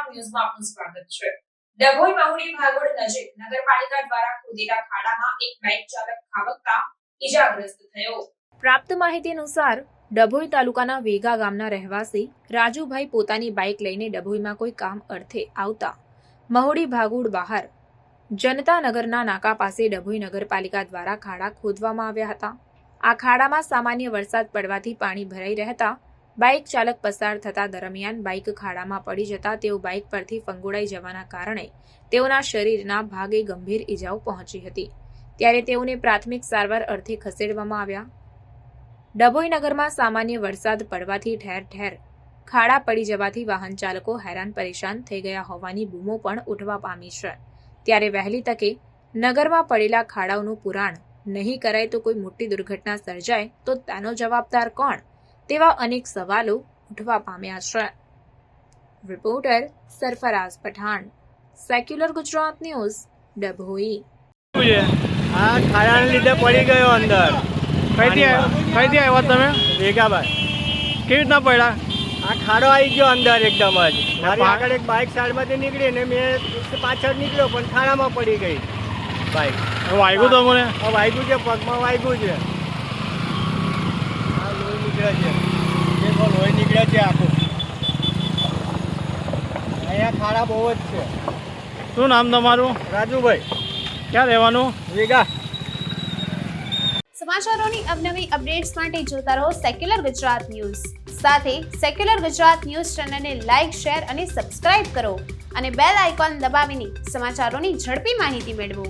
ન્યૂઝમાં આપનું સ્વાગત છે। ડભોઈ મહુડી ભાગોળ નજીક નગરપાલિકા દ્વારા ખોદેલા ખાડામાં એક બાઇક ચાલક ખાબકતા ઈજાગ્રસ્ત થયો। પ્રાપ્ત માહિતી અનુસાર ડભોઈ તાલુકાના વેગા ગામના રહેવાસી રાજુભાઈ પોતાની બાઇક લઈને ડભોઈમાં કોઈ કામ અર્થે આવતા મહુડી ભાગોળ બહાર જનતાનગરના નાકા પાસે ડભોઈ નગરપાલિકા દ્વારા ખાડા ખોદવામાં આવ્યા હતા। આ ખાડામાં સામાન્ય વરસાદ પડવાથી પાણી ભરાઈ રહેતા બાઇક ચાલક પસાર થતા દરમિયાન બાઇક ખાડામાં પડી જતા તેઓ બાઇક પરથી ફંગોળાઈ જવાના કારણે તેઓના શરીરના ભાગે ગંભીર ઈજાઓ પહોંચી હતી। ત્યારે તેઓને પ્રાથમિક સારવાર અર્થે ખસેડવામાં આવ્યા। ડભોઈ નગરમાં સામાન્ય વરસાદ પડવાથી ઠેર ઠેર ખાડા પડી જવાથી વાહન ચાલકો હેરાન પરેશાન થઈ ગયા હોવાની બૂમો પણ ઉઠવા પામી છે। ત્યારે વહેલી તકે નગરમાં પડેલા ખાડાઓનું પુરાણ નહીં કરાય તો કોઈ મોટી દુર્ઘટના સર્જાય તો તેનો જવાબદાર કોણ તેવા અનેક સવાલો ઉઠવા પામ્યા છે। Reporter Sarfaraz Pathan, secular Gujarat news, Dabhoi. આ ખાડાને લીધે પડી ગયો અંદર। કઈથી આવ્યા તમે? વેગાભાઈ, કેવી રીતના પડ્યા? આ ખાડો આવી ગયો અંદર એકદમ જ। મારી આગળ એક બાઇક સાઈડમાંથી નીકળી ને મેં પાછળ નીકળ્યો પણ ખાડામાં પડી ગઈ બાઇક। વાગ્યું તમને? વાગ્યું છે, પગમાં વાગ્યું છે। આ લોહી નીકળે છે, લોહી નીકળે છે આખું। અહીંયા ખાડા બહુ જ છે। શું નામ તમારું? રાજુભાઈ। ક્યાં રહેવાનું? વેગા। સમાચારોની અવનવી અપડેટ્સ માટે જોતા રહો સેક્યુલર ગુજરાત ન્યૂઝ। સાથે સેક્યુલર ગુજરાત ન્યૂઝ ચેનલને લાઇક, શેર અને સબસ્ક્રાઇબ કરો અને બેલ આઇકોન દબાવીને સમાચારોની ઝડપી માહિતી મેળવો।